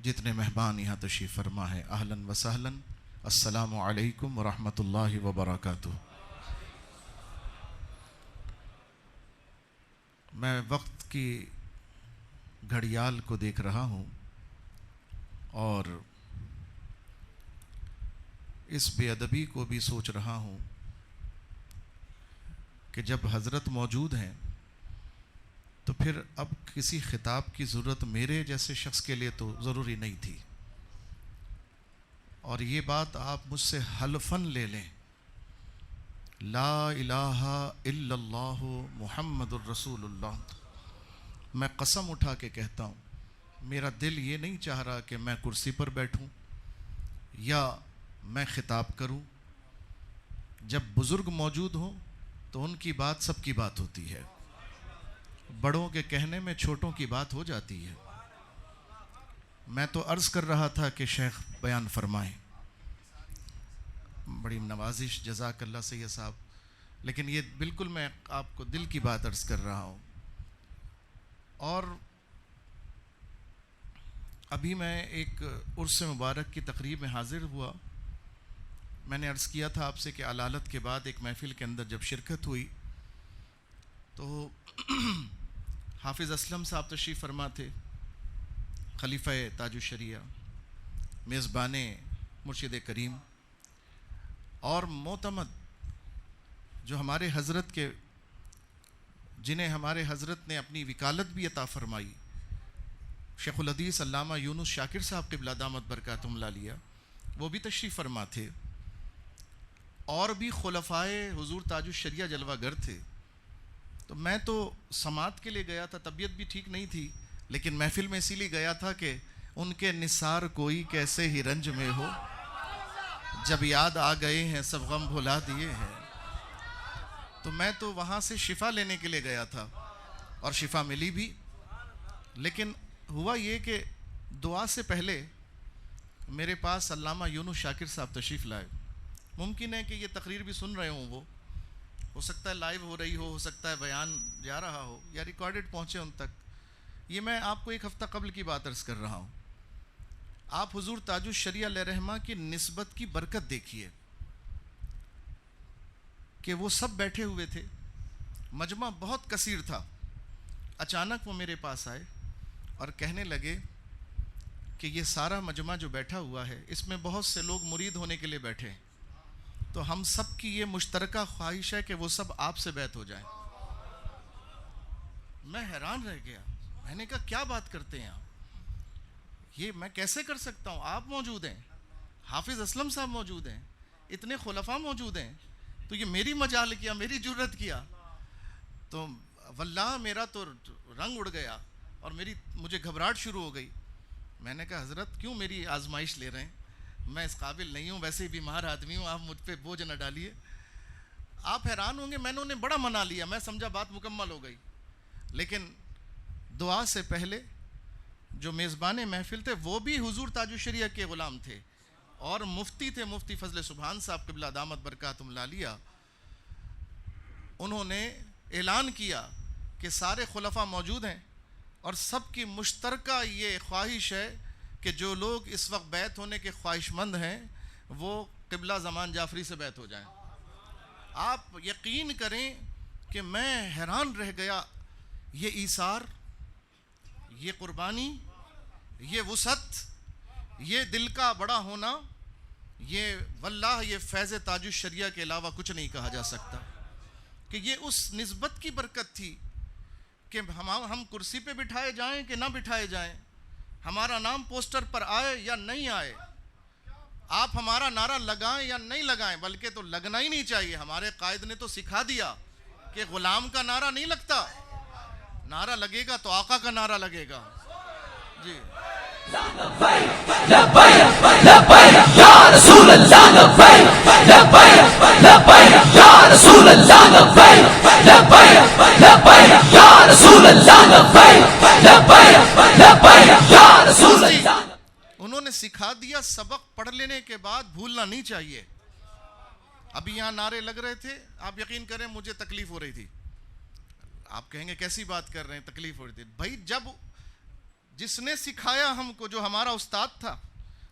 جتنے مہمان یہاں تشریف فرما ہے، اہلاً و سہلاً، السلام علیکم ورحمۃ اللہ وبرکاتہ۔ میں وقت کی گھڑیال کو دیکھ رہا ہوں اور اس بے ادبی کو بھی سوچ رہا ہوں کہ جب حضرت موجود ہیں تو پھر اب کسی خطاب کی ضرورت میرے جیسے شخص کے لیے تو ضروری نہیں تھی، اور یہ بات آپ مجھ سے حلفاً لے لیں، لا الہ الا اللہ محمد الرسول اللہ، میں قسم اٹھا کے کہتا ہوں میرا دل یہ نہیں چاہ رہا کہ میں کرسی پر بیٹھوں یا میں خطاب کروں۔ جب بزرگ موجود ہوں تو ان کی بات سب کی بات ہوتی ہے، بڑوں کے کہنے میں چھوٹوں کی بات ہو جاتی ہے۔ میں تو عرض کر رہا تھا کہ شیخ بیان فرمائیں، بڑی نوازش، جزاک اللہ سید صاحب، لیکن یہ بالکل میں آپ کو دل کی بات عرض کر رہا ہوں۔ اور ابھی میں ایک عرس مبارک کی تقریب میں حاضر ہوا۔ میں نے عرض کیا تھا آپ سے کہ علالت کے بعد ایک محفل کے اندر جب شرکت ہوئی تو حافظ اسلم صاحب تشریف فرما تھے، خلیفہ تاج الشریعہ، میزبان مرشد کریم، اور معتمد جو ہمارے حضرت کے، جنہیں ہمارے حضرت نے اپنی وکالت بھی عطا فرمائی، شیخ الحدیث علامہ یونس شاکر صاحب قبلہ دامت برکاتہم العالیہ، وہ بھی تشریف فرما تھے، اور بھی خلفائے حضور تاج الشریعہ جلوہ گر تھے۔ تو میں تو سماعت کے لیے گیا تھا، طبیعت بھی ٹھیک نہیں تھی، لیکن محفل میں اسی لیے گیا تھا کہ ان کے نثار کوئی کیسے ہی رنج میں ہو، جب یاد آ گئے ہیں سب غم بھلا دیے ہیں۔ تو میں تو وہاں سے شفا لینے کے لیے گیا تھا اور شفا ملی بھی، لیکن ہوا یہ کہ دعا سے پہلے میرے پاس علامہ یونس شاکر صاحب تشریف لائے۔ ممکن ہے کہ یہ تقریر بھی سن رہے ہوں، وہ ہو سکتا ہے لائیو ہو رہی ہو سکتا ہے بیان جا رہا ہو یا ریکارڈڈ پہنچے ان تک۔ یہ میں آپ کو ایک ہفتہ قبل کی بات عرض کر رہا ہوں۔ آپ حضور تاج الشریعہ علیہ رحمہ کی نسبت کی برکت دیکھیے کہ وہ سب بیٹھے ہوئے تھے، مجمع بہت کثیر تھا، اچانک وہ میرے پاس آئے اور کہنے لگے کہ یہ سارا مجمع جو بیٹھا ہوا ہے اس میں بہت سے لوگ مرید ہونے کے لیے بیٹھے ہیں، تو ہم سب کی یہ مشترکہ خواہش ہے کہ وہ سب آپ سے بیعت ہو جائیں۔ میں حیران رہ گیا، میں نے کہا کیا بات کرتے ہیں آپ، یہ میں کیسے کر سکتا ہوں؟ آپ موجود ہیں، حافظ اسلم صاحب موجود ہیں، اتنے خلفاء موجود ہیں، تو یہ میری مجال کیا، میری جرت کیا؟ تو واللہ میرا تو رنگ اڑ گیا اور مجھے گھبراہٹ شروع ہو گئی۔ میں نے کہا حضرت کیوں میری آزمائش لے رہے ہیں؟ میں اس قابل نہیں ہوں، ویسے ہی بیمار آدمی ہوں، آپ مجھ پہ بوجھ نہ ڈالیے۔ آپ حیران ہوں گے، میں نے انہیں بڑا منا لیا، میں سمجھا بات مکمل ہو گئی، لیکن دعا سے پہلے جو میزبان محفل تھے وہ بھی حضور تاج الشریعہ کے غلام تھے اور مفتی تھے، مفتی فضل سبحان صاحب قبلہ دامت برکاتہم العالیہ۔ انہوں نے اعلان کیا کہ سارے خلفاء موجود ہیں اور سب کی مشترکہ یہ خواہش ہے کہ جو لوگ اس وقت بیعت ہونے کے خواہش مند ہیں وہ قبلہ زمان جعفری سے بیعت ہو جائیں۔ آپ یقین کریں کہ میں حیران رہ گیا، یہ ایثار، یہ قربانی، یہ وسعت، یہ دل کا بڑا ہونا، یہ واللہ یہ فیض تاج الشریعہ کے علاوہ کچھ نہیں کہا جا سکتا، کہ یہ اس نسبت کی برکت تھی کہ ہم کرسی پہ بٹھائے جائیں کہ نہ بٹھائے جائیں، ہمارا نام پوسٹر پر آئے یا نہیں آئے، آپ ہمارا نعرہ لگائیں یا نہیں لگائیں، بلکہ تو لگنا ہی نہیں چاہیے۔ ہمارے قائد نے تو سکھا دیا کہ غلام کا نعرہ نہیں لگتا، نعرہ لگے گا تو آقا کا نعرہ لگے گا۔ جی لبیک لبیک لبیک یا رسول اللہ، لبیک لبیک لبیک یا رسول اللہ، لبیک لبیک لبیک یا رسول اللہ، لبیک لبیک لبیک یا رسول اللہ۔ انہوں نے سکھا دیا، سبق پڑھ لینے کے بعد بھولنا نہیں چاہیے۔ ابھی یہاں نعرے لگ رہے تھے، آپ یقین کریں مجھے تکلیف ہو رہی تھی۔ آپ کہیں گے کیسی بات کر رہے ہیں، تکلیف ہو رہی تھی؟ بھائی جب جس نے سکھایا ہم کو، جو ہمارا استاد تھا،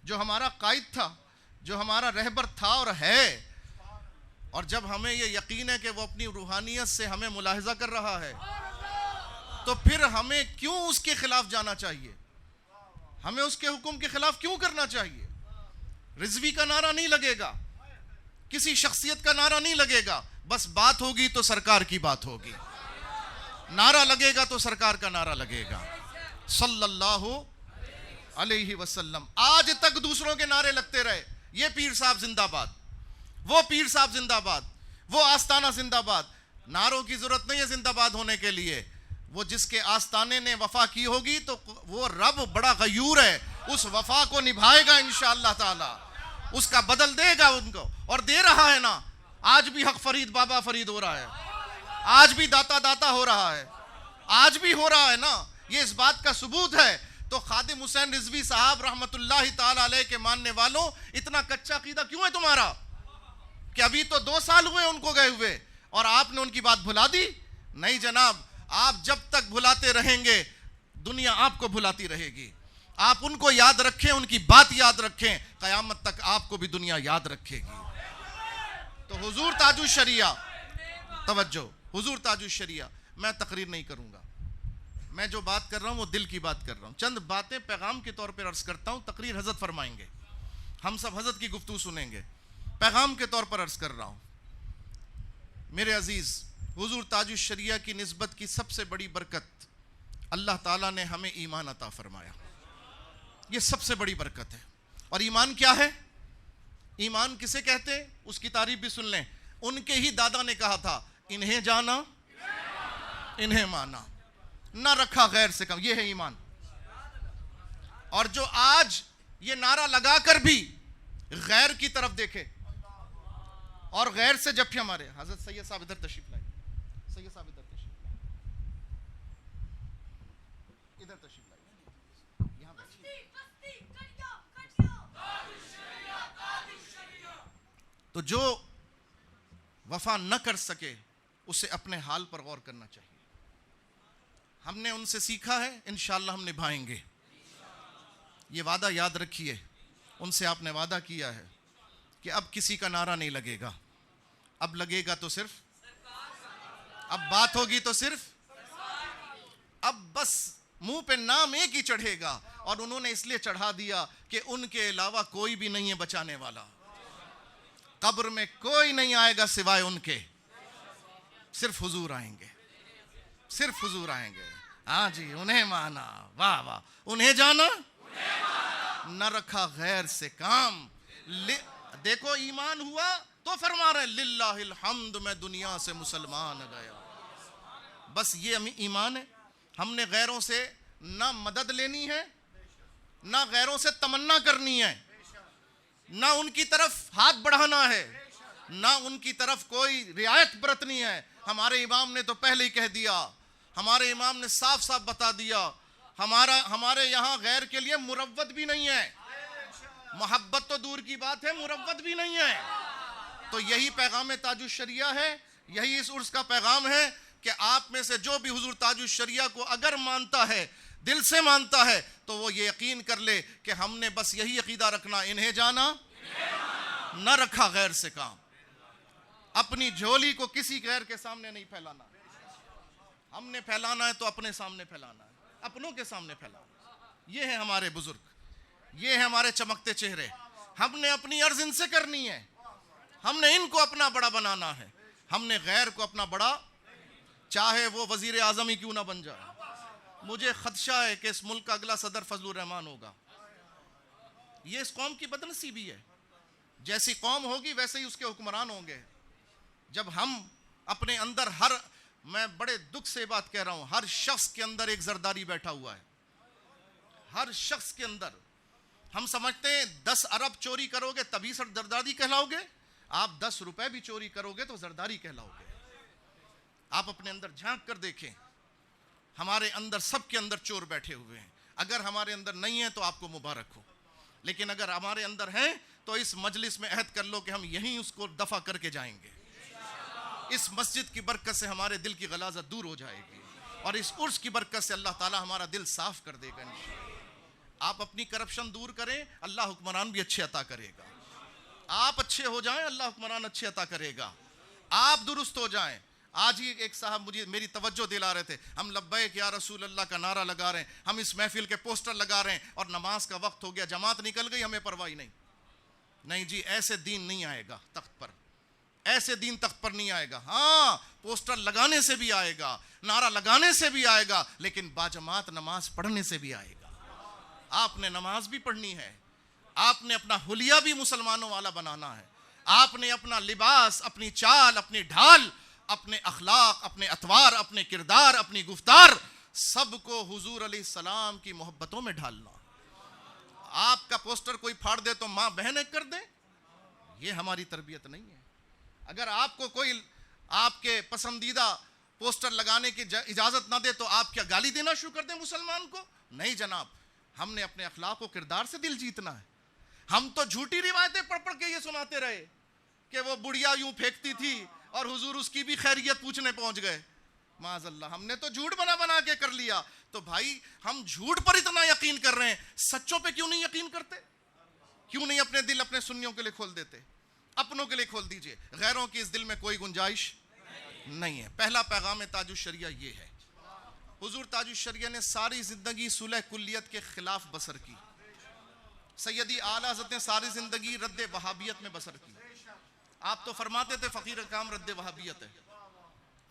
جو ہمارا قائد تھا، جو ہمارا رہبر تھا اور ہے، اور جب ہمیں یہ یقین ہے کہ وہ اپنی روحانیت سے ہمیں ملاحظہ کر رہا ہے، تو پھر ہمیں کیوں اس کے خلاف جانا چاہیے؟ ہمیں اس کے حکم کے خلاف کیوں کرنا چاہیے؟ رضوی کا نعرہ نہیں لگے گا، کسی شخصیت کا نعرہ نہیں لگے گا، بس بات ہوگی تو سرکار کی بات ہوگی، نعرہ لگے گا تو سرکار کا نعرہ لگے گا صلی اللہ علیہ وسلم۔ آج تک دوسروں کے نعرے لگتے رہے، یہ پیر صاحب زندہ باد، وہ پیر صاحب زندہ باد، وہ آستانہ زندہ باد۔ نعروں کی ضرورت نہیں ہے زندہ باد ہونے کے لیے، وہ جس کے آستانے نے وفا کی ہوگی تو وہ رب بڑا غیور ہے، اس وفا کو نبھائے گا انشاءاللہ تعالی، اس کا بدل دے گا ان کو، اور دے رہا ہے نا۔ آج بھی حق فرید بابا فرید ہو رہا ہے، آج بھی داتا داتا ہو رہا ہے، آج بھی ہو رہا ہے نا، یہ اس بات کا ثبوت ہے۔ تو خادم حسین رضوی صاحب رحمت اللہ تعالی علیہ کے ماننے والوں، اتنا کچا عقیدہ کیوں ہے تمہارا کہ ابھی تو 2 سال ہوئے ان کو گئے ہوئے اور آپ نے ان کی بات بھلا دی؟ نہیں جناب، آپ جب تک بھلاتے رہیں گے دنیا آپ کو بھلاتی رہے گی۔ آپ ان کو یاد رکھیں، ان کی بات یاد رکھیں، قیامت تک آپ کو بھی دنیا یاد رکھے گی۔ تو حضور تاج الشریعہ، توجہ، حضور تاج الشریعہ، میں تقریر نہیں کروں گا، میں جو بات کر رہا ہوں وہ دل کی بات کر رہا ہوں، چند باتیں پیغام کے طور پر عرض کرتا ہوں، تقریر حضرت فرمائیں گے، ہم سب حضرت کی گفتگو سنیں گے، پیغام کے طور پر عرض کر رہا ہوں۔ میرے عزیز، حضور تاج الشریعہ کی نسبت کی سب سے بڑی برکت، اللہ تعالیٰ نے ہمیں ایمان عطا فرمایا، یہ سب سے بڑی برکت ہے۔ اور ایمان کیا ہے؟ ایمان کسے کہتے ہیں؟ اس کی تعریف بھی سن لیں، ان کے ہی دادا نے کہا تھا، انہیں جانا انہیں مانا، نہ رکھا غیر سے کم، یہ ہے ایمان۔ اور جو آج یہ نعرہ لگا کر بھی غیر کی طرف دیکھے اور غیر سے جب بھی ہمارے حضرت سید صاحب ادھر تشریف لائے، سید صاحب ادھر تشریف لائے، ادھر تشریف لائے، یہاں بیٹھیے۔ تو جو وفا نہ کر سکے اسے اپنے حال پر غور کرنا چاہیے۔ ہم نے ان سے سیکھا ہے، انشاءاللہ ہم نبھائیں گے، یہ وعدہ یاد رکھیے۔ ان سے آپ نے وعدہ کیا ہے کہ اب کسی کا نعرہ نہیں لگے گا، اب لگے گا تو صرف، اب بات ہوگی تو صرف، اب بس منہ پہ نام ایک ہی چڑھے گا، اور انہوں نے اس لیے چڑھا دیا کہ ان کے علاوہ کوئی بھی نہیں ہے بچانے والا، قبر میں کوئی نہیں آئے گا سوائے ان کے، صرف حضور آئیں گے، صرف حضور آئیں گے۔ ہاں جی، انہیں مانا، واہ واہ، انہیں جانا، نہ رکھا غیر سے کام۔ دیکھو ایمان ہوا تو فرما رہے للہ الحمد، میں دنیا سے مسلمان گیا۔ بس یہ ایمان ہے۔ ہم نے غیروں سے نہ مدد لینی ہے، نہ غیروں سے تمنا کرنی ہے، نہ ان کی طرف ہاتھ بڑھانا ہے، نہ ان کی طرف کوئی رعایت برتنی ہے۔ ہمارے امام نے تو پہلے ہی کہہ دیا، ہمارے امام نے صاف صاف بتا دیا، ہمارے یہاں غیر کے لیے مروت بھی نہیں ہے، محبت تو دور کی بات ہے، مروت بھی نہیں ہے۔ تو یہی پیغام تاج الشریعہ ہے، یہی اس عرس کا پیغام ہے کہ آپ میں سے جو بھی حضور تاج الشریعہ کو اگر مانتا ہے، دل سے مانتا ہے، تو وہ یہ یقین کر لے کہ ہم نے بس یہی عقیدہ رکھنا، انہیں جانا، نہ رکھا غیر سے کام۔ اپنی جھولی کو کسی غیر کے سامنے نہیں پھیلانا، ہم نے پھیلانا ہے تو اپنے سامنے پھیلانا ہے، اپنوں کے سامنے پھیلانا۔ یہ ہے ہمارے بزرگ، یہ ہے ہمارے چمکتے چہرے۔ ہم نے اپنی عرض ان سے کرنی ہے، ہم نے ان کو اپنا بڑا بنانا ہے، ہم نے غیر کو اپنا بڑا، چاہے وہ وزیر اعظم ہی کیوں نہ بن جائے۔ مجھے خدشہ ہے کہ اس ملک کا اگلا صدر فضل الرحمان ہوگا۔ یہ اس قوم کی بدنصیبی ہے، جیسی قوم ہوگی ویسے ہی اس کے حکمران ہوں گے۔ جب ہم اپنے اندر، میں بڑے دکھ سے بات کہہ رہا ہوں، ہر شخص کے اندر ایک زرداری بیٹھا ہوا ہے، ہر شخص کے اندر۔ ہم سمجھتے ہیں 10 ارب چوری کرو گے تبھی زرداری کہلاؤ گے، آپ 10 روپے بھی چوری کرو گے تو زرداری کہلاؤ گے۔ آپ اپنے اندر جھانک کر دیکھیں، ہمارے اندر، سب کے اندر چور بیٹھے ہوئے ہیں۔ اگر ہمارے اندر نہیں ہے تو آپ کو مبارک ہو، لیکن اگر ہمارے اندر ہیں تو اس مجلس میں عہد کر لو کہ ہم یہیں اس کو دفع کر کے جائیں گے۔ اس مسجد کی برکت سے ہمارے دل کی غلاظت دور ہو جائے گی، اور اس عرس کی برکت سے اللہ تعالی ہمارا دل صاف کر دے گا انشاءاللہ۔ آپ اپنی کرپشن دور کریں، اللہ حکمران بھی اچھے عطا کرے گا۔ آپ اچھے ہو جائیں، اللہ حکمران اچھے عطا کرے گا۔ آپ درست ہو جائیں۔ آج ہی ایک صاحب مجھے میری توجہ دلا رہے تھے، ہم لبیک یا رسول اللہ کا نعرہ لگا رہے ہیں، ہم اس محفل کے پوسٹر لگا رہے ہیں اور نماز کا وقت ہو گیا، جماعت نکل گئی، ہمیں پرواہ نہیں۔ نہیں جی، ایسے دین نہیں آئے گا تخت پر، ایسے دین تخت پر نہیں آئے گا۔ ہاں، پوسٹر لگانے سے بھی آئے گا، نعرہ لگانے سے بھی آئے گا، لیکن باجماعت نماز پڑھنے سے بھی آئے گا۔ آپ نے نماز بھی پڑھنی ہے، آپ نے اپنا حلیہ بھی مسلمانوں والا بنانا ہے، آپ نے اپنا لباس، اپنی چال، اپنی ڈھال، اپنے اخلاق، اپنے اطوار، اپنے کردار، اپنی گفتار، سب کو حضور علیہ السلام کی محبتوں میں ڈھالنا۔ آپ کا پوسٹر کوئی پھاڑ دے تو ماں بہنیں کر دیں، یہ ہماری تربیت نہیں ہے۔ اگر آپ کو کوئی آپ کے پسندیدہ پوسٹر لگانے کی اجازت نہ دے تو آپ کیا گالی دینا شروع کر دیں مسلمان کو؟ نہیں جناب، ہم نے اپنے اخلاق و کردار سے دل جیتنا ہے۔ ہم تو جھوٹی روایتیں پڑھ پڑھ کے یہ سناتے رہے کہ وہ بڑھیا یوں پھینکتی تھی اور حضور اس کی بھی خیریت پوچھنے پہنچ گئے۔ معاذ اللہ، ہم نے تو جھوٹ بنا بنا کے کر لیا۔ تو بھائی، ہم جھوٹ پر اتنا یقین کر رہے ہیں، سچوں پہ کیوں نہیں یقین کرتے؟ کیوں نہیں اپنے دل اپنے سنیوں کے لیے کھول دیتے؟ اپنوں کے لیے کھول دیجئے، غیروں کی اس دل میں کوئی گنجائش نہیں ہے۔ پہلا پیغام تاج الشریعہ یہ ہے۔ حضور تاج الشریعہ نے ساری زندگی صلح کلیت کے خلاف بسر کی۔ سیدی اعلیٰ حضرت نے ساری زندگی رد وہابیت میں بسر کی۔ آپ تو فرماتے تھے فقیر کام رد وہابیت ہے،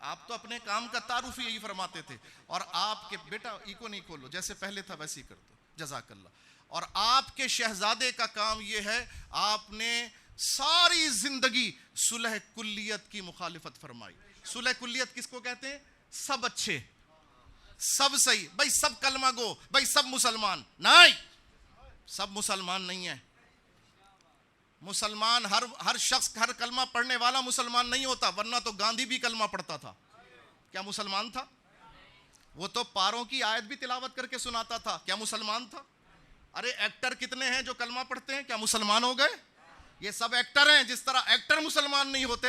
آپ تو اپنے کام کا تعارف ہی یہی فرماتے تھے۔ اور آپ کے بیٹا ایکو نہیں کھولو، جیسے پہلے تھا ویسے ہی کر دو، جزاک اللہ۔ اور آپ کے شہزادے کا کام یہ ہے، آپ نے ساری زندگی صلح کلیت کی مخالفت فرمائی۔ صلح کلیت کس کو کہتے ہیں؟ سب اچھے، سب صحیح، بھائی سب کلمہ گو، بھائی سب مسلمان۔ نہیں، سب مسلمان نہیں ہیں۔ مسلمان ہر شخص، ہر کلمہ پڑھنے والا مسلمان نہیں ہوتا، ورنہ تو گاندھی بھی کلمہ پڑھتا تھا، کیا مسلمان تھا؟ وہ تو پاروں کی آیت بھی تلاوت کر کے سناتا تھا، کیا مسلمان تھا؟ ارے ایکٹر کتنے ہیں جو کلمہ پڑھتے ہیں، کیا مسلمان ہو گئے؟ یہ سب ایکٹر ہیں۔ جس طرح ایکٹر مسلمان نہیں ہوتے،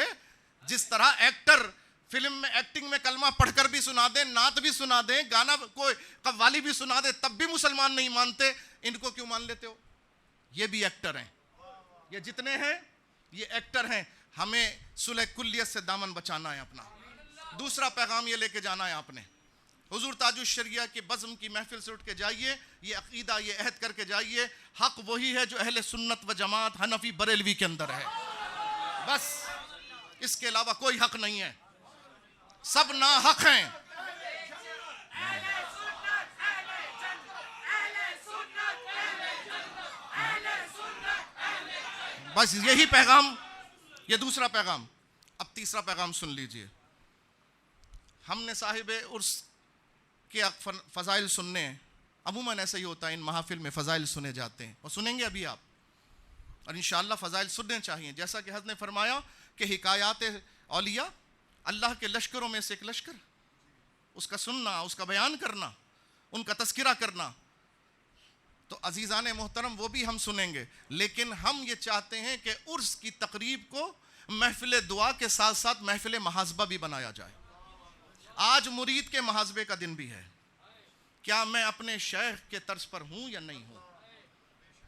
جس طرح ایکٹر فلم میں ایکٹنگ میں کلمہ پڑھ کر بھی سنا دیں، نعت بھی سنا دیں، گانا کوئی قوالی بھی سنا دے، تب بھی مسلمان نہیں مانتے، ان کو کیوں مان لیتے ہو؟ یہ بھی ایکٹر ہیں، یہ جتنے ہیں یہ ایکٹر ہیں۔ ہمیں صلح کلیت سے دامن بچانا ہے اپنا۔ دوسرا پیغام یہ لے کے جانا ہے آپ نے، حضور تاج الشریعہ کے بزم کی محفل سے اٹھ کے جائیے، یہ عقیدہ، یہ عہد کر کے جائیے، حق وہی ہے جو اہل سنت و جماعت حنفی بریلوی کے اندر ہے، بس اس کے علاوہ کوئی حق نہیں ہے، سب ناحق ہیں۔ بس یہی پیغام، یہ دوسرا پیغام۔ اب تیسرا پیغام سن لیجئے۔ ہم نے صاحب عرس کے فضائل سننے ہیں، عموماً ایسا ہی ہوتا ہے، ان محافل میں فضائل سنے جاتے ہیں اور سنیں گے ابھی آپ، اور انشاءاللہ فضائل سننے چاہیے۔ جیسا کہ حضرت نے فرمایا کہ حکایات اولیاء اللہ کے لشکروں میں سے ایک لشکر، اس کا سننا، اس کا بیان کرنا، ان کا تذکرہ کرنا، تو عزیزان محترم وہ بھی ہم سنیں گے، لیکن ہم یہ چاہتے ہیں کہ عرس کی تقریب کو محفل دعا کے ساتھ ساتھ محفل محاسبہ بھی بنایا جائے۔ آج مرید کے محاسبے کا دن بھی ہے۔ کیا میں اپنے شیخ کے طرز پر ہوں یا نہیں ہوں؟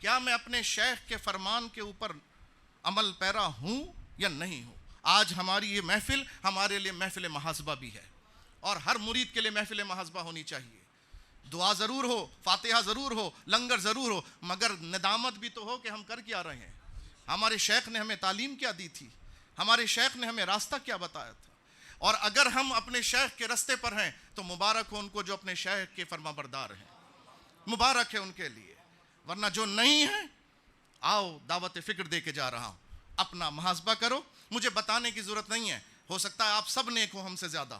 کیا میں اپنے شیخ کے فرمان کے اوپر عمل پیرا ہوں یا نہیں ہوں؟ آج ہماری یہ محفل ہمارے لیے محفل محاسبہ بھی ہے، اور ہر مرید کے لیے محفل محاسبہ ہونی چاہیے۔ دعا ضرور ہو، فاتحہ ضرور ہو، لنگر ضرور ہو، مگر ندامت بھی تو ہو کہ ہم کر کیا رہے ہیں۔ ہمارے شیخ نے ہمیں تعلیم کیا دی تھی، ہمارے شیخ نے ہمیں راستہ کیا بتایا تھا، اور اگر ہم اپنے شیخ کے راستے پر ہیں تو مبارک ہو ان کو جو اپنے شیخ کے فرما بردار ہیں، مبارک ہے ان کے لیے، ورنہ جو نہیں ہے، آؤ دعوت فکر دے کے جا رہا ہوں، اپنا محاسبہ کرو۔ مجھے بتانے کی ضرورت نہیں ہے، ہو سکتا ہے آپ سب نیک ہو ہم سے زیادہ،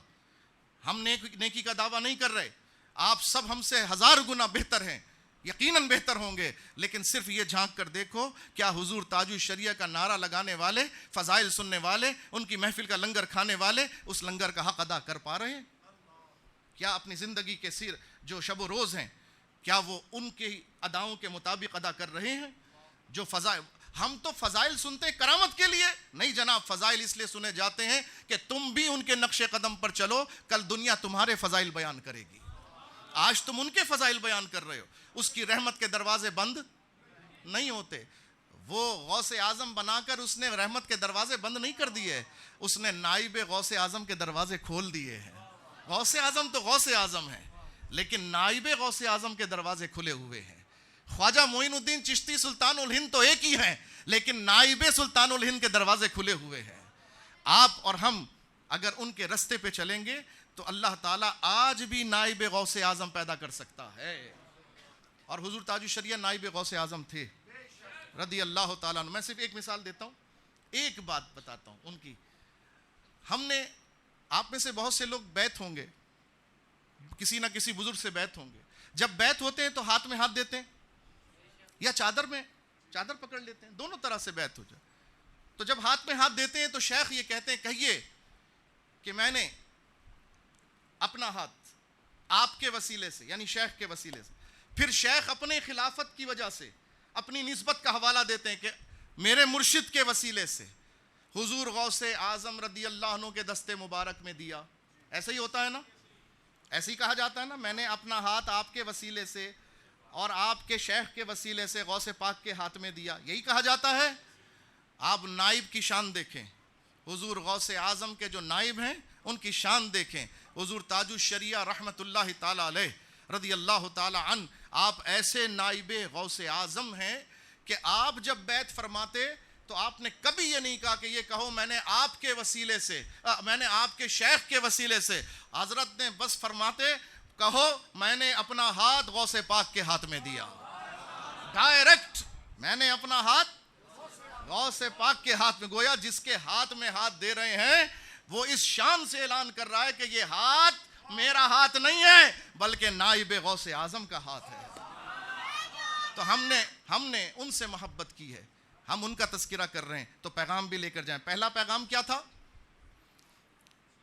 ہم نیکی کا دعویٰ نہیں کر رہے، آپ سب ہم سے 1000 گنا بہتر ہیں، یقیناً بہتر ہوں گے، لیکن صرف یہ جھانک کر دیکھو، کیا حضور تاج الشریعہ کا نعرہ لگانے والے، فضائل سننے والے، ان کی محفل کا لنگر کھانے والے اس لنگر کا حق ادا کر پا رہے ہیں؟ کیا اپنی زندگی کے جو شب و روز ہیں، کیا وہ ان کی اداؤں کے مطابق ادا کر رہے ہیں؟ جو ہم تو فضائل سنتے ہیں کرامت کے لیے نہیں جناب، فضائل اس لیے سنے جاتے ہیں کہ تم بھی ان کے نقش قدم پر چلو، کل دنیا تمہارے فضائل بیان کرے گی۔ آج تم ان کے فضائل بیان کر رہے ہو، اس کی رحمت کے دروازے بند نہیں ہوتے۔ وہ غوث اعظم بنا کر اس نے رحمت کے دروازے بند نہیں کر دیے، اس نے نائب غوث اعظم کے دروازے کھول دیے ہیں۔ غوث اعظم تو غوث اعظم ہے، لیکن نائب غوث اعظم کے دروازے کھلے ہوئے ہیں۔ خواجہ معین الدین چشتی سلطان الہند تو ایک ہی ہیں، لیکن نائب سلطان الہند کے دروازے کھلے ہوئے ہیں۔ آپ اور ہم اگر ان کے رستے پہ چلیں گے تو اللہ تعالیٰ آج بھی نائب غوث اعظم پیدا کر سکتا ہے۔ اور حضور تاج الشریعہ نائب غوث اعظم تھے رضی اللہ تعالیٰ عنہ۔ میں صرف ایک مثال دیتا ہوں، ایک بات بتاتا ہوں ان کی۔ ہم نے، آپ میں سے بہت سے لوگ بیعت ہوں گے، کسی نہ کسی بزرگ سے بیعت ہوں گے۔ جب بیعت ہوتے ہیں تو ہاتھ میں ہاتھ دیتے ہیں یا چادر میں چادر پکڑ لیتے ہیں، دونوں طرح سے بیعت ہو جائے۔ تو جب ہاتھ میں ہاتھ دیتے ہیں تو شیخ یہ کہتے ہیں کہیے کہ میں نے اپنا ہاتھ آپ کے وسیلے سے، یعنی شیخ کے وسیلے سے، پھر شیخ اپنے خلافت کی وجہ سے اپنی نسبت کا حوالہ دیتے ہیں کہ میرے مرشد کے وسیلے سے حضور غوث اعظم رضی اللہ عنہ کے دستے مبارک میں دیا۔ ایسا ہی ہوتا ہے نا، ایسے ہی کہا جاتا ہے نا، میں نے اپنا ہاتھ آپ کے وسیلے سے اور آپ کے شیخ کے وسیلے سے غوث پاک کے ہاتھ میں دیا، یہی کہا جاتا ہے۔ آپ نائب کی شان دیکھیں، حضور غوث اعظم کے جو نائب ہیں ان کی شان دیکھیں۔ حضور تاج الشریعہ رحمت اللہ تعالی علیہ رضی اللہ تعالی عنہ، آپ ایسے نائب غوث اعظم ہیں کہ آپ جب بیعت فرماتے تو آپ نے کبھی یہ نہیں کہا کہ یہ کہو میں نے آپ کے وسیلے سے، میں نے آپ کے شیخ کے وسیلے سے۔ حضرت نے بس فرماتے کہو میں نے اپنا ہاتھ غوث پاک کے ہاتھ میں دیا، ڈائریکٹ میں نے اپنا ہاتھ غوث پاک کے ہاتھ میں۔ گویا جس کے ہاتھ میں ہاتھ دے رہے ہیں وہ اس شان سے اعلان کر رہا ہے کہ یہ ہاتھ میرا ہاتھ نہیں ہے بلکہ نائب غوث اعظم کا ہاتھ ہے۔ تو ہم نے ان سے محبت کی ہے، ہم ان کا تذکرہ کر رہے ہیں، تو پیغام بھی لے کر جائیں۔ پہلا پیغام کیا تھا؟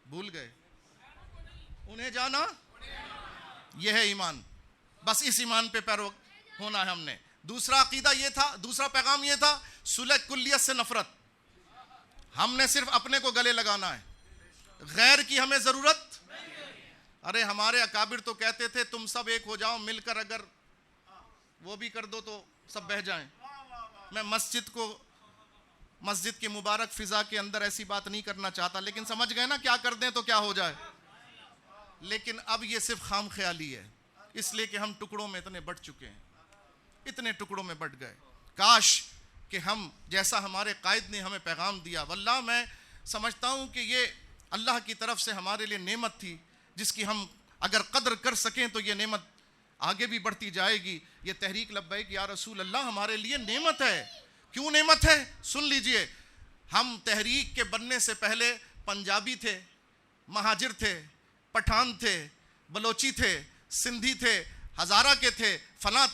بھول گئے؟ انہیں جانا، یہ ہے ایمان، بس اس ایمان پہ پیرو ہونا ہے ہم نے۔ دوسرا عقیدہ یہ تھا، دوسرا پیغام یہ تھا صلح کلیت سے نفرت۔ ہم نے صرف اپنے کو گلے لگانا ہے، غیر کی ہمیں ضرورت۔ ارے ہمارے اکابر تو کہتے تھے تم سب ایک ہو جاؤ مل کر، اگر وہ بھی کر دو تو سب بہہ جائیں۔ میں مسجد کی مبارک فضا کے اندر ایسی بات نہیں کرنا چاہتا، لیکن سمجھ گئے نا کیا کر دیں تو کیا ہو جائے۔ لیکن اب یہ صرف خام خیالی ہے، اس لیے کہ ہم ٹکڑوں میں اتنے بٹ چکے ہیں، اتنے ٹکڑوں میں بٹ گئے۔ کاش کہ ہم جیسا ہمارے قائد نے ہمیں پیغام دیا، واللہ میں سمجھتا ہوں کہ یہ اللہ کی طرف سے ہمارے لیے نعمت تھی، جس کی ہم اگر قدر کر سکیں تو یہ نعمت آگے بھی بڑھتی جائے گی۔ یہ تحریک لبیک یا رسول اللہ ہمارے لیے نعمت ہے۔ کیوں نعمت ہے؟ سن لیجئے، ہم تحریک کے بننے سے پہلے پنجابی تھے، مہاجر تھے، پٹھان تھے، بلوچی تھے، سندھی تھے، ہزارہ کے تھے، فلاں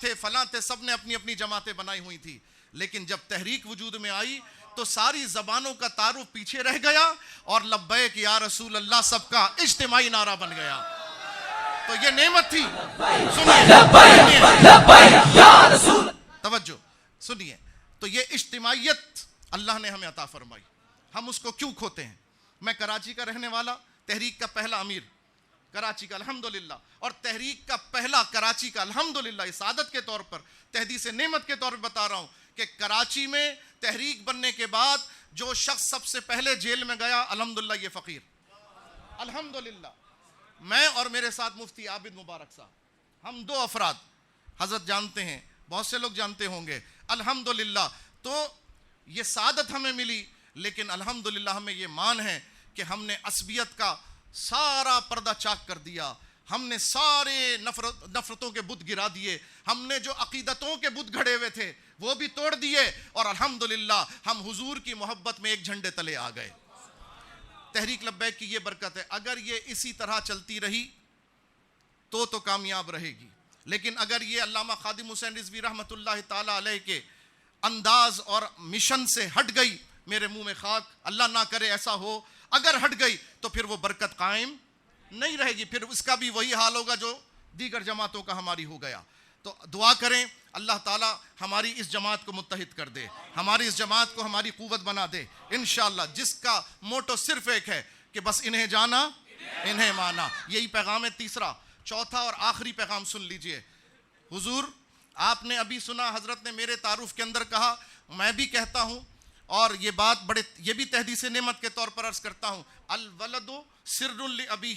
تھے، سب نے اپنی اپنی جماعتیں بنائی ہوئی تھی۔ لیکن جب تحریک وجود میں آئی تو ساری زبانوں کا تعارف پیچھے رہ گیا اور لبیک یا رسول اللہ سب کا اجتماعی نعرہ بن گیا۔ تو یہ نعمت تھی۔ توجہ سنیے، تو یہ اجتماعیت اللہ نے ہمیں عطا فرمائی، ہم اس کو کیوں کھوتے ہیں؟ میں کراچی کا رہنے والا، تحریک کا پہلا امیر کراچی کا الحمدللہ، اور تحریک کا پہلا کراچی کا الحمدللہ، اس عادت کے طور پر، تحدیث نعمت کے طور پر بتا رہا ہوں کہ کراچی میں تحریک بننے کے بعد جو شخص سب سے پہلے جیل میں گیا الحمدللہ یہ فقیر، الحمدللہ میں اور میرے ساتھ مفتی عابد مبارک صاحب، ہم دو افراد، حضرت جانتے ہیں، بہت سے لوگ جانتے ہوں گے، الحمدللہ۔ تو یہ سعادت ہمیں ملی، لیکن الحمدللہ ہمیں یہ مان ہے کہ ہم نے عصبیت کا سارا پردہ چاک کر دیا، ہم نے سارے نفرتوں کے بت گرا دیے، ہم نے جو عقیدتوں کے بت گھڑے ہوئے تھے وہ بھی توڑ دیے، اور الحمدللہ ہم حضور کی محبت میں ایک جھنڈے تلے آ گئے۔ تحریک لبیک کی یہ برکت ہے۔ اگر یہ اسی طرح چلتی رہی تو کامیاب رہے گی، لیکن اگر یہ علامہ خادم حسین رضوی رحمت اللہ تعالی علیہ کے انداز اور مشن سے ہٹ گئی، میرے منہ میں خاک، اللہ نہ کرے ایسا ہو، اگر ہٹ گئی تو پھر وہ برکت قائم نہیں رہے گی، پھر اس کا بھی وہی حال ہوگا جو دیگر جماعتوں کا ہماری ہو گیا۔ تو دعا کریں اللہ تعالیٰ ہماری اس جماعت کو متحد کر دے، ہماری اس جماعت کو ہماری قوت بنا دے انشاءاللہ، جس کا موٹو صرف ایک ہے کہ بس انہیں جانا انہیں مانا. یہی پیغام ہے. تیسرا، چوتھا اور آخری پیغام سن لیجئے. حضور آپ نے ابھی سنا، حضرت نے میرے تعارف کے اندر کہا، میں بھی کہتا ہوں اور یہ بات یہ بھی تحدیث نعمت کے طور پر عرض کرتا ہوں، الولد سر لابیہ.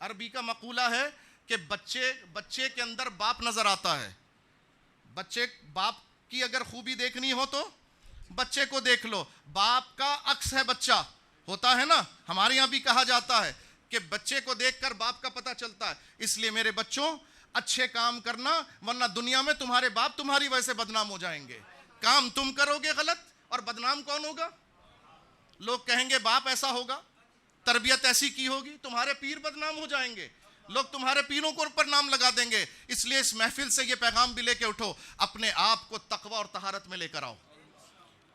عربی کا مقولہ ہے کہ بچے کے اندر باپ نظر آتا ہے. باپ کی اگر خوبی دیکھنی ہو تو بچے کو دیکھ لو. باپ کا عکس ہے بچہ، ہوتا ہے نا، ہمارے یہاں بھی کہا جاتا ہے کہ بچے کو دیکھ کر باپ کا پتہ چلتا ہے. اس لیے میرے بچوں اچھے کام کرنا، ورنہ دنیا میں تمہارے باپ تمہاری وجہ سے بدنام ہو جائیں گے. کام تم کرو گے غلط اور بدنام کون ہوگا؟ لوگ کہیں گے باپ ایسا ہوگا، تربیت ایسی کی ہوگی، تمہارے پیر بدنام ہو جائیں گے، لوگ تمہارے پیروں کو اوپر نام لگا دیں گے. اس لیے اس محفل سے یہ پیغام بھی لے کے اٹھو، اپنے آپ کو تقوی اور طہارت میں لے کر آؤ،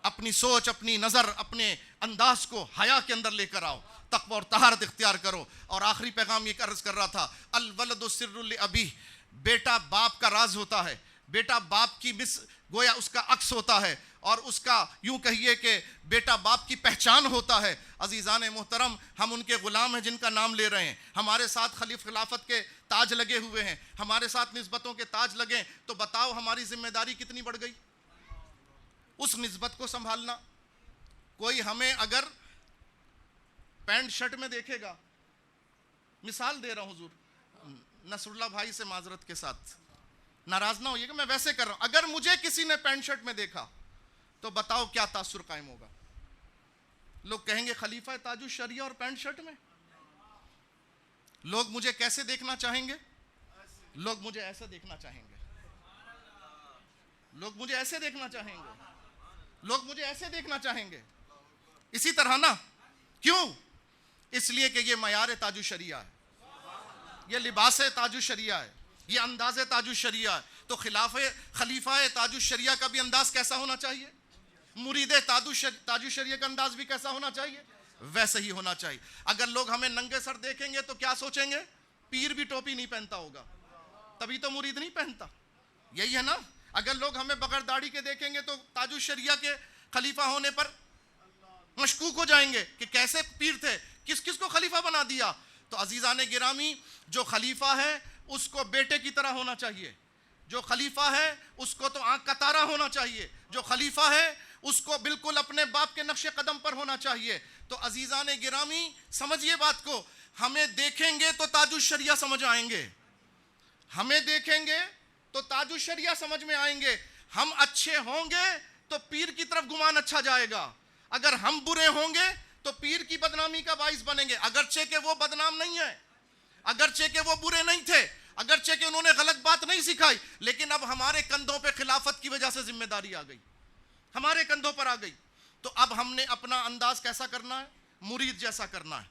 اپنی سوچ، اپنی نظر، اپنے انداز کو حیا کے اندر لے کر آؤ، تقوی اور طہارت اختیار کرو. اور آخری پیغام یہ عرض کر رہا تھا، الولد سر لابیہ. بیٹا باپ کا راز ہوتا ہے، بیٹا باپ کی گویا اس کا عکس ہوتا ہے، اور اس کا یوں کہیے کہ بیٹا باپ کی پہچان ہوتا ہے. عزیزان محترم، ہم ان کے غلام ہیں جن کا نام لے رہے ہیں. ہمارے ساتھ خلافت کے تاج لگے ہوئے ہیں، ہمارے ساتھ نسبتوں کے تاج لگیں، تو بتاؤ ہماری ذمہ داری کتنی بڑھ گئی اس نسبت کو سنبھالنا. کوئی ہمیں اگر پینٹ شرٹ میں دیکھے گا، مثال دے رہا ہوں حضور، نصر اللہ بھائی سے معذرت کے ساتھ ناراض نہ ہوئیے گا، میں ویسے کر رہا ہوں، اگر مجھے کسی نے پینٹ شرٹ میں دیکھا تو بتاؤ کیا تاثر قائم ہوگا؟ لوگ کہیں گے خلیفہ تاج الشریعہ اور پینٹ شرٹ میں. لوگ مجھے کیسے دیکھنا چاہیں گے؟ لوگ مجھے ایسے دیکھنا چاہیں گے، لوگ مجھے ایسے دیکھنا چاہیں گے، لوگ مجھے ایسے دیکھنا چاہیں گے. اسی طرح نا، کیوں؟ اس لیے کہ یہ معیار تاج الشریعہ ہے، یہ لباس تاج الشریعہ ہے، یہ انداز تاج الشریعہ ہے. تو خلیفہ تاج الشریعہ کا بھی انداز کیسا ہونا چاہیے؟ مرید تاج الشریعہ کا انداز بھی کیسا ہونا چاہیے؟ ویسے ہی ہونا چاہیے. اگر لوگ ہمیں ننگے سر دیکھیں گے تو کیا سوچیں گے؟ پیر بھی ٹوپی نہیں پہنتا ہوگا، تبھی تو مرید نہیں پہنتا. یہی ہے نا. اگر لوگ ہمیں بغیر داڑھی کے دیکھیں گے تو تاج الشریعہ کے خلیفہ ہونے پر مشکوک ہو جائیں گے کہ کیسے پیر تھے، کس کو خلیفہ بنا دیا. تو عزیزان گرامی، جو خلیفہ ہے اس کو بیٹے کی طرح ہونا چاہیے، جو خلیفہ ہے اس کو تو آنکھ کا تارا ہونا چاہیے، جو خلیفہ ہے اس کو بالکل اپنے باپ کے نقش قدم پر ہونا چاہیے. تو عزیزان گرامی سمجھیے بات کو، ہمیں دیکھیں گے تو تاج الشریعہ سمجھ آئیں گے، ہمیں دیکھیں گے تو تاج الشریعہ سمجھ میں آئیں گے. ہم اچھے ہوں گے تو پیر کی طرف گمان اچھا جائے گا، اگر ہم برے ہوں گے تو پیر کی بدنامی کا باعث بنیں گے. اگرچہ کہ وہ بدنام نہیں ہے، اگرچہ کہ وہ برے نہیں تھے، اگرچہ کہ انہوں نے غلط بات نہیں سکھائی، لیکن اب ہمارے کندھوں پہ خلافت کی وجہ سے ذمہ داری آ گئی، ہمارے کندھوں پر آ گئی. تو اب ہم نے اپنا انداز کیسا کرنا ہے؟ مرید جیسا کرنا ہے،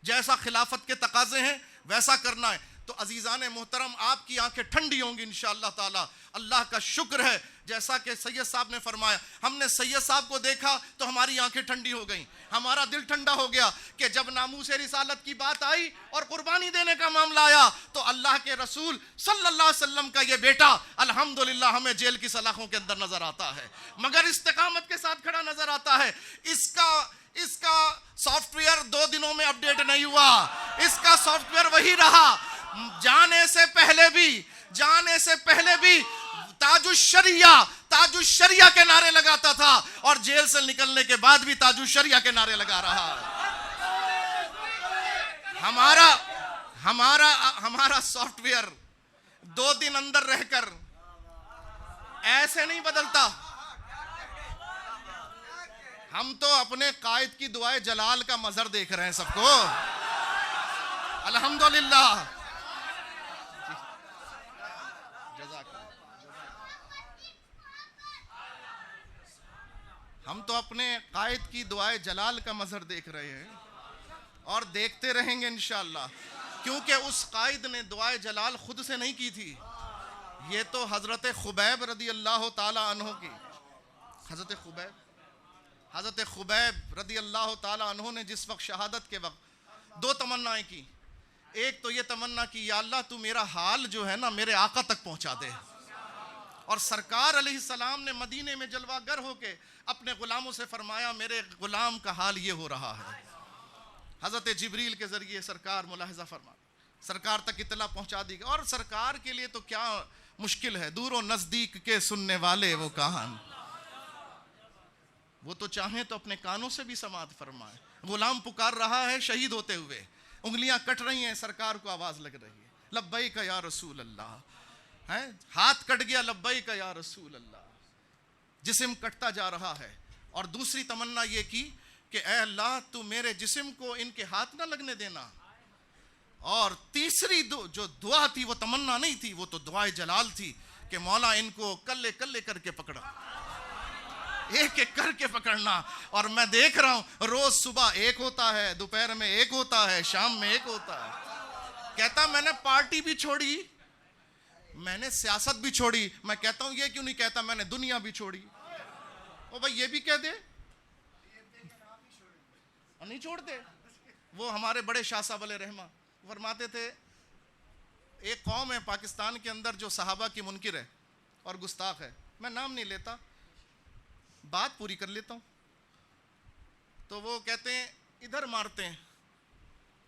جیسا خلافت کے تقاضے ہیں ویسا کرنا ہے. تو عزیزان محترم، آپ کی آنکھیں ٹھنڈی ہوں گی انشاءاللہ تعالی. اللہ کا شکر ہے، جیسا کہ سید صاحب نے فرمایا، ہم نے سید صاحب کو دیکھا تو ہماری آنکھیں ٹھنڈی ہو گئیں، ہمارا دل ٹھنڈا ہو گیا کہ جب ناموس رسالت کی بات آئی اور قربانی دینے کا معاملہ آیا تو اللہ کے رسول صلی اللہ علیہ وسلم کا یہ بیٹا الحمدللہ ہمیں جیل کی سلاخوں کے اندر نظر آتا ہے، مگر استقامت کے ساتھ کھڑا نظر آتا ہے. اس کا سافٹ ویئر 2 دنوں میں اپڈیٹ نہیں ہوا، اس کا سافٹ ویئر وہی رہا. جانے سے پہلے بھی تاج الشریعہ کے نعرے لگاتا تھا، اور جیل سے نکلنے کے بعد بھی تاج الشریعہ کے نعرے لگا رہا ہے. ہمارا سافٹ ویئر 2 دن اندر رہ کر ایسے نہیں بدلتا. ہم تو اپنے قائد کی دعائے جلال کا منظر دیکھ رہے ہیں سب کو، الحمدللہ. ہم تو اپنے قائد کی دعائے جلال کا منظر دیکھ رہے ہیں اور دیکھتے رہیں گے انشاءاللہ، کیونکہ اس قائد نے دعائے جلال خود سے نہیں کی تھی، یہ تو حضرت خبیب رضی اللہ تعالی عنہ کی، حضرت خبیب رضی اللہ تعالی عنہ نے جس وقت شہادت کے وقت 2 تمنائیں کی. ایک تو یہ تمنا کی، یا اللہ تو میرا حال جو ہے نا میرے آقا تک پہنچا دے، اور سرکار علیہ السلام نے مدینے میں جلوہ گر ہو کے اپنے غلاموں سے فرمایا میرے غلام کا حال یہ ہو رہا ہے. حضرت جبریل کے ذریعے سرکار ملاحظہ فرما, سرکار تک اطلاع پہنچا دی گئی. اور سرکار کے لیے تو کیا مشکل ہے, دور و نزدیک کے سننے والے وہ کہاں, وہ تو چاہیں تو اپنے کانوں سے بھی سماعت فرمائے. غلام پکار رہا ہے شہید ہوتے ہوئے, انگلیاں کٹ رہی ہیں, سرکار کو آواز لگ رہی ہے لبیک یا رسول اللہ, ہاتھ کٹ گیا لبیک یا رسول اللہ, جسم کٹتا جا رہا ہے. اور دوسری تمنا یہ کی کہ اے اللہ تو میرے جسم کو ان کے ہاتھ نہ لگنے دینا. اور تیسری جو دعا تھی وہ تمنا نہیں تھی, وہ تو دعائے جلال تھی کہ مولا ان کو کلے کلے کر کے پکڑا, ایک ایک کر کے پکڑنا. اور میں دیکھ رہا ہوں روز صبح ایک ہوتا ہے, دوپہر میں ایک ہوتا ہے, شام میں ایک ہوتا ہے. کہتا میں نے پارٹی بھی چھوڑی, میں نے سیاست بھی چھوڑی. میں کہتا ہوں یہ کیوں نہیں کہتا میں نے دنیا بھی چھوڑی. او بھائی یہ بھی کہہ دے, نہیں چھوڑتے. وہ ہمارے بڑے شاہ صاحب علیہ رحمہ فرماتے تھے ایک قوم ہے پاکستان کے اندر جو صحابہ کی منکر ہے اور گستاخ ہے, میں نام نہیں لیتا, بات پوری کر لیتا ہوں. تو وہ کہتے ہیں ادھر مارتے ہیں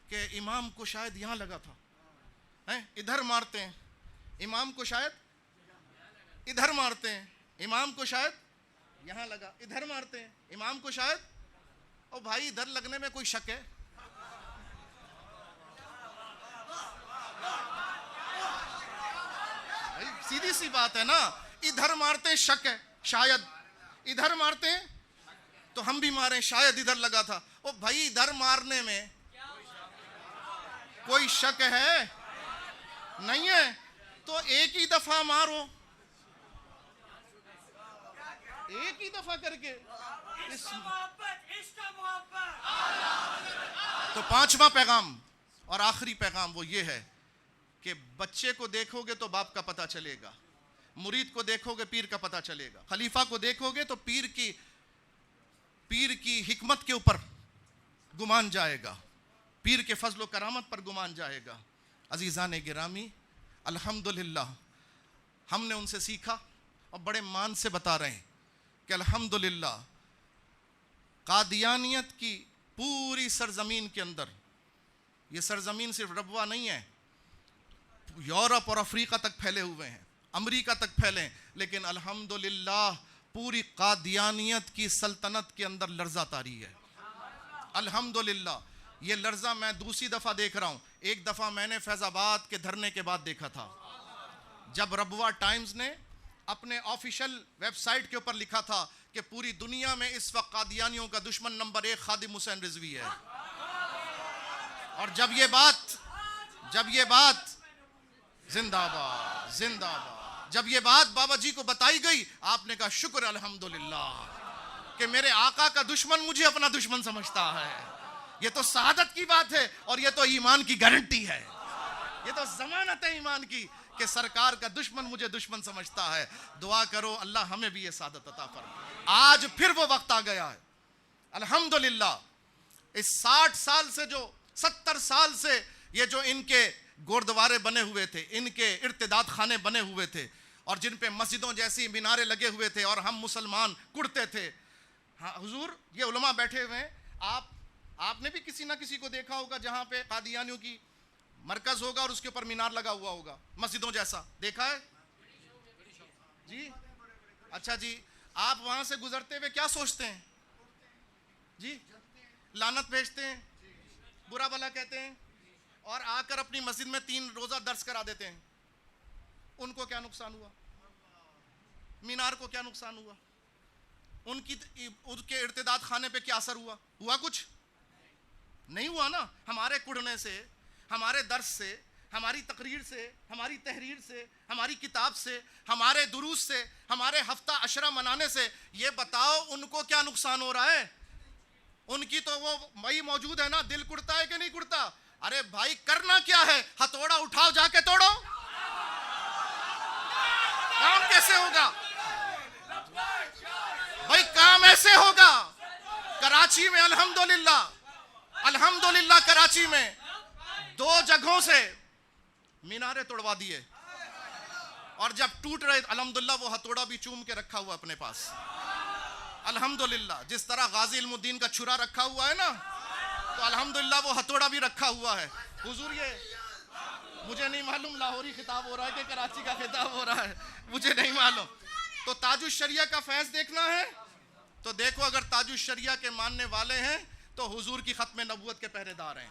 کہ امام کو شاید یہاں لگا تھا, ادھر مارتے ہیں امام کو شاید ادھر مارتے ہیں, امام کو شاید یہاں لگا, ادھر مارتے ہیں امام کو شاید. او بھائی ادھر لگنے میں کوئی شک ہے؟ سیدھی سی بات ہے نا, ادھر مارتے ہیں شک ہے, شاید ادھر مارتے ہیں تو ہم بھی ماریں, شاید ادھر لگا تھا. او بھائی ادھر مارنے میں کوئی شک ہے نہیں ہے تو ایک ہی دفعہ مارو, ایک ہی دفعہ کر کے. تو پانچواں پیغام اور آخری پیغام وہ یہ ہے کہ بچے کو دیکھو گے تو باپ کا پتہ چلے گا, مرید کو دیکھو گے پیر کا پتہ چلے گا, خلیفہ کو دیکھو گے تو پیر کی حکمت کے اوپر گمان جائے گا, پیر کے فضل و کرامت پر گمان جائے گا. عزیزان گرامی, الحمدللہ ہم نے ان سے سیکھا اور بڑے مان سے بتا رہے ہیں کہ الحمدللہ قادیانیت کی پوری سرزمین کے اندر, یہ سرزمین صرف ربوہ نہیں ہے, یورپ اور افریقہ تک پھیلے ہوئے ہیں, امریکہ تک پھیلے, لیکن الحمدللہ پوری قادیانیت کی سلطنت کے اندر لرزہ طاری ہے. الحمدللہ یہ لرزہ میں دوسری دفعہ دیکھ رہا ہوں. ایک دفعہ میں نے فیض آباد کے دھرنے کے بعد دیکھا تھا جب ربوہ ٹائمز نے اپنے آفیشل ویب سائٹ کے اوپر لکھا تھا کہ پوری دنیا میں اس وقت قادیانیوں کا دشمن نمبر 1 خادم حسین رضوی ہے. اور جب یہ بات زندہ باد زندہ باد, جب یہ بات بابا جی کو بتائی گئی, آپ نے کہا شکر الحمدللہ کہ میرے آقا کا دشمن مجھے اپنا دشمن سمجھتا ہے. یہ تو سعادت کی بات ہے اور یہ تو ایمان کی گارنٹی ہے, یہ تو ضمانت ہے ایمان کی کہ سرکار کا دشمن مجھے دشمن سمجھتا ہے. دعا کرو اللہ ہمیں بھی یہ سعادت عطا فرمائے. آج پھر وہ وقت آ گیا ہے الحمدللہ. اس 60 سال سے جو 70 سال سے یہ جو ان کے گوردوارے بنے ہوئے تھے, ان کے ارتداد خانے بنے ہوئے تھے, اور جن پہ مسجدوں جیسی مینارے لگے ہوئے تھے اور ہم مسلمان کڑتے تھے. ہاں حضور یہ علماء بیٹھے ہوئے ہیں, آپ نے بھی کسی نہ کسی کو دیکھا ہوگا جہاں پہ قادیانیوں کی مرکز ہوگا اور اس کے اوپر مینار لگا ہوا ہوگا مسجدوں جیسا, دیکھا ہے جی؟ اچھا جی, آپ وہاں سے گزرتے ہوئے کیا سوچتے ہیں جی؟ لعنت بھیجتے ہیں, برا بھلا کہتے ہیں, اور آ کر اپنی مسجد میں 3 روزہ درس کرا دیتے ہیں. ان کو کیا نقصان ہوا؟ مینار کو کیا نقصان ہوا؟ ان کے ارتداد خانے پہ کیا اثر ہوا کچھ نہیں ہوا نا. ہمارے کڑنے سے, ہمارے درس سے, ہماری تقریر سے, ہماری تحریر سے, ہماری کتاب سے, ہمارے دروس سے, ہمارے ہفتہ عشرہ منانے سے, یہ بتاؤ ان کو کیا نقصان ہو رہا ہے؟ ان کی تو وہ وہی موجود ہے نا, دل کڑتا ہے کہ نہیں کڑتا؟ ارے بھائی کرنا کیا ہے, ہتھوڑا اٹھاؤ جا کے توڑو. کام کیسے ہوگا بھائی؟ کام ایسے ہوگا. کراچی میں الحمدللہ کراچی میں 2 جگہوں سے مینارے توڑوا دیے. اور جب ٹوٹ رہے الحمدللہ وہ ہتھوڑا بھی چوم کے رکھا ہوا اپنے پاس. الحمدللہ جس طرح غازی علم الدین کا چھرا رکھا ہوا ہے نا, تو الحمدللہ وہ ہتھوڑا بھی رکھا ہوا ہے. حضور یہ مجھے نہیں معلوم لاہوری خطاب ہو رہا ہے کہ کراچی کا خطاب ہو رہا ہے, مجھے نہیں معلوم. تو تاج الشریعہ کا فیض دیکھنا ہے تو دیکھو, اگر تاج الشریعہ کے ماننے والے ہیں تو حضور کی ختم نبوت کے پہرے دار ہیں.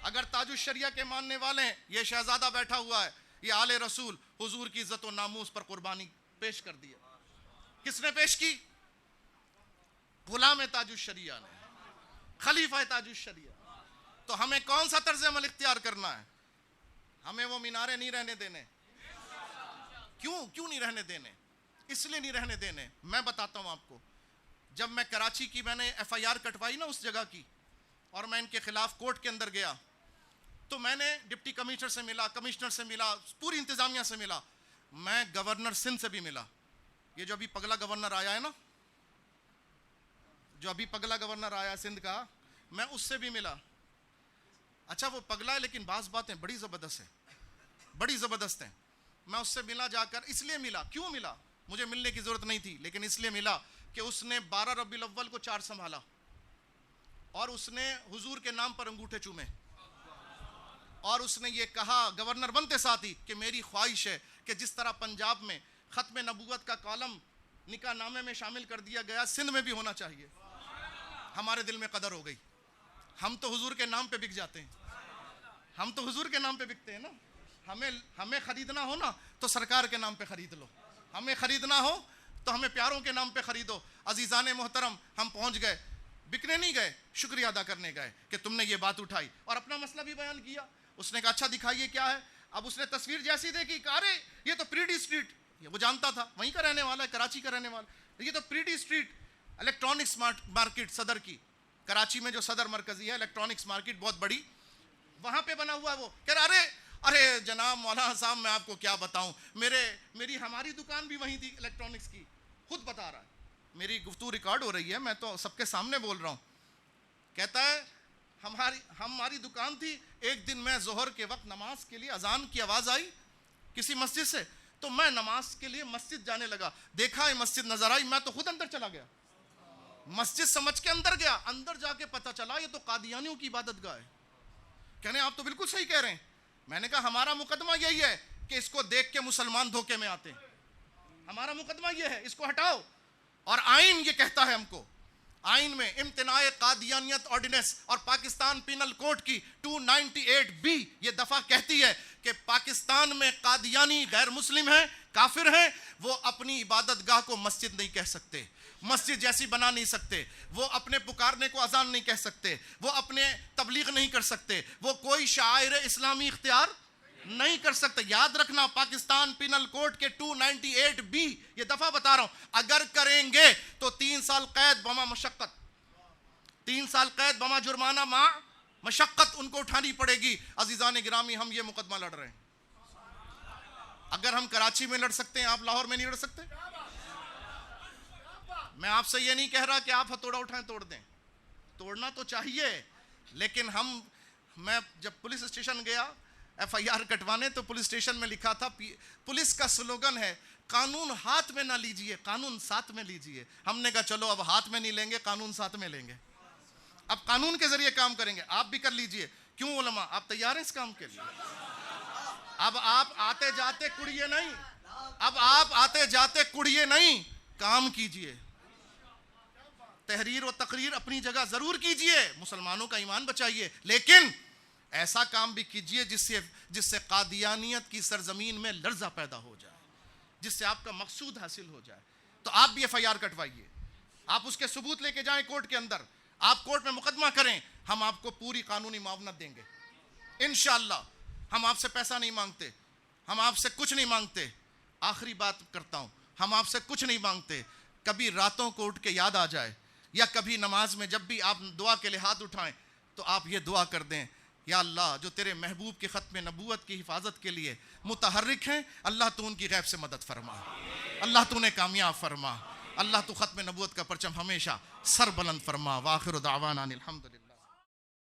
اگر تاج الشریعہ کے ماننے والے ہیں, یہ شہزادہ بیٹھا ہوا ہے, یہ آل رسول حضور کی عزت و ناموس پر قربانی پیش کر دی ہے. کس نے پیش کی؟ غلام تاج الشریعہ نے, خلیفہ تاج الشریعہ. تو ہمیں کون سا طرز عمل اختیار کرنا ہے؟ ہمیں وہ مینارے نہیں رہنے دینے. کیوں نہیں رہنے دینے؟ اس لیے نہیں رہنے دینے, میں بتاتا ہوں آپ کو. جب میں کراچی کی میں نے ایف آئی آر کٹوائی نا اس جگہ کی, اور میں ان کے خلاف کورٹ کے اندر گیا, تو میں نے ڈپٹی کمشنر سے ملا, کمشنر سے ملا, پوری انتظامیہ سے ملا, میں گورنر سندھ سے بھی ملا. یہ جو ابھی پگلا گورنر آیا ہے نا, جو ابھی پگلا گورنر آیا ہے سندھ کا, میں اس سے بھی ملا. اچھا وہ پگلا ہے لیکن بعض باتیں بڑی زبردست ہیں, بڑی زبردست ہیں. میں اس سے ملا جا کر, اس لیے ملا, کیوں ملا, مجھے ملنے کی ضرورت نہیں تھی, لیکن اس لیے ملا کہ اس نے 12 ربیع الاول کو 4 سنبھالا, اور اس نے حضور کے نام پر انگوٹھے چومے, اور اس نے یہ کہا گورنر بنتے ساتھ ہی کہ میری خواہش ہے کہ جس طرح پنجاب میں ختم نبوت کا کالم نکاح نامے میں شامل کر دیا گیا, سندھ میں بھی ہونا چاہیے. ہمارے دل میں قدر ہو گئی. ہم تو حضور کے نام پہ بک جاتے ہیں, ہم تو حضور کے نام پہ بکتے ہیں نا. ہمیں خریدنا ہو نا تو سرکار کے نام پہ خرید لو, ہمیں خریدنا ہو تو ہمیں پیاروں کے نام پہ خریدو. عزیزان محترم, ہم پہنچ گئے, بکنے نہیں گئے, شکریہ ادا کرنے گئے کہ تم نے یہ بات اٹھائی اور اپنا مسئلہ بھی بیان کیا. اس نے کہا اچھا دکھائیے کیا ہے. اب اس نے تصویر جیسی دیکھی کہ ارے یہ تو پریڈی اسٹریٹ, وہ جانتا تھا وہیں کا رہنے والا ہے, کراچی کا رہنے والا, یہ تو پریڈی اسٹریٹ الیکٹرانکس مارکیٹ صدر کی, کراچی میں جو صدر مرکزی ہے الیکٹرانکس مارکیٹ بہت بڑی, وہاں پہ بنا ہوا ہے. وہ کہہ رہا ارے جناب مولانا صاحب میں آپ کو کیا بتاؤں, ہماری دکان بھی وہیں تھی الیکٹرانکس کی. خود بتا رہا ہے, میری گفتگو ریکارڈ ہو رہی ہے, میں تو سب کے سامنے بول رہا ہوں. کہتا ہے ہماری دکان تھی. ایک دن میں ظہر کے وقت نماز کے لیے اذان کی آواز آئی کسی مسجد سے, تو میں نماز کے لیے مسجد جانے لگا, دیکھا یہ مسجد نظر آئی, میں تو خود اندر چلا گیا, مسجد سمجھ کے اندر گیا. اندر جا کے پتہ چلا یہ تو قادیانیوں کی عبادت گاہ ہے. کہنے آپ تو بالکل صحیح کہہ رہے ہیں. میں نے کہا ہمارا مقدمہ یہی ہے کہ اس کو دیکھ کے مسلمان دھوکے میں آتے ہیں, ہمارا مقدمہ یہ ہے, اس کو ہٹاؤ. اور آئین یہ کہتا ہے ہم کو, آئین میں امتناع قادیانیت آرڈیننس اور پاکستان پینل کوڈ کی 298B یہ دفعہ کہتی ہے کہ پاکستان میں قادیانی غیر مسلم ہیں, کافر ہیں, وہ اپنی عبادت گاہ کو مسجد نہیں کہہ سکتے, مسجد جیسی بنا نہیں سکتے, وہ اپنے پکارنے کو اذان نہیں کہہ سکتے, وہ اپنے تبلیغ نہیں کر سکتے, وہ کوئی شعائر اسلامی اختیار نہیں کر سکتے. یاد رکھنا, پاکستان پینل کوڈ کے 298B یہ دفعہ بتا رہا ہوں, اگر کریں گے تو 3 سال قید بما مشقت, 3 سال قید بما جرمانہ مع مشقت ان کو اٹھانی پڑے گی. عزیزان گرامی, ہم یہ مقدمہ لڑ رہے ہیں. اگر ہم کراچی میں لڑ سکتے ہیں, آپ لاہور میں نہیں لڑ سکتے. میں آپ سے یہ نہیں کہہ رہا کہ آپ ہتھوڑا اٹھائیں توڑ دیں, توڑنا تو چاہیے, لیکن میں جب پولیس اسٹیشن گیا ایف آئی آر کٹوانے, تو پولیس اسٹیشن میں لکھا تھا, پولیس کا سلوگن ہے قانون ہاتھ میں نہ لیجئے, قانون ساتھ میں لیجئے. ہم نے کہا چلو اب ہاتھ میں نہیں لیں گے, قانون ساتھ میں لیں گے, اب قانون کے ذریعے کام کریں گے. آپ بھی کر لیجئے. کیوں علماء, آپ تیار ہیں اس کام کے لیے؟ اب آپ آتے جاتے کڑیے نہیں, اب آپ آتے جاتے کڑیے نہیں, کام کیجئے. تحریر و تقریر اپنی جگہ ضرور کیجئے, مسلمانوں کا ایمان بچائیے, لیکن ایسا کام بھی کیجئے جس سے قادیانیت کی سرزمین میں لرزہ پیدا ہو جائے, جس سے آپ کا مقصود حاصل ہو جائے. تو آپ بھی ایف آئی آر کٹوائیے, آپ اس کے ثبوت لے کے جائیں کورٹ کے اندر, آپ کورٹ میں مقدمہ کریں, ہم آپ کو پوری قانونی معاونت دیں گے انشاءاللہ. ہم آپ سے پیسہ نہیں مانگتے, ہم آپ سے کچھ نہیں مانگتے. آخری بات کرتا ہوں, ہم آپ سے کچھ نہیں مانگتے. کبھی راتوں کو اٹھ کے یاد آ جائے, یا کبھی نماز میں جب بھی آپ دعا کے لیے ہاتھ اٹھائیں, تو آپ یہ دعا کر دیں, یا اللہ جو تیرے محبوب کے ختم نبوت کی حفاظت کے لیے متحرک ہیں, اللہ تو ان کی غیب سے مدد فرما, اللہ تو انہیں کامیاب فرما, اللہ تو ختم نبوت کا پرچم ہمیشہ سر بلند فرما. وآخر دعوانا الحمدللہ.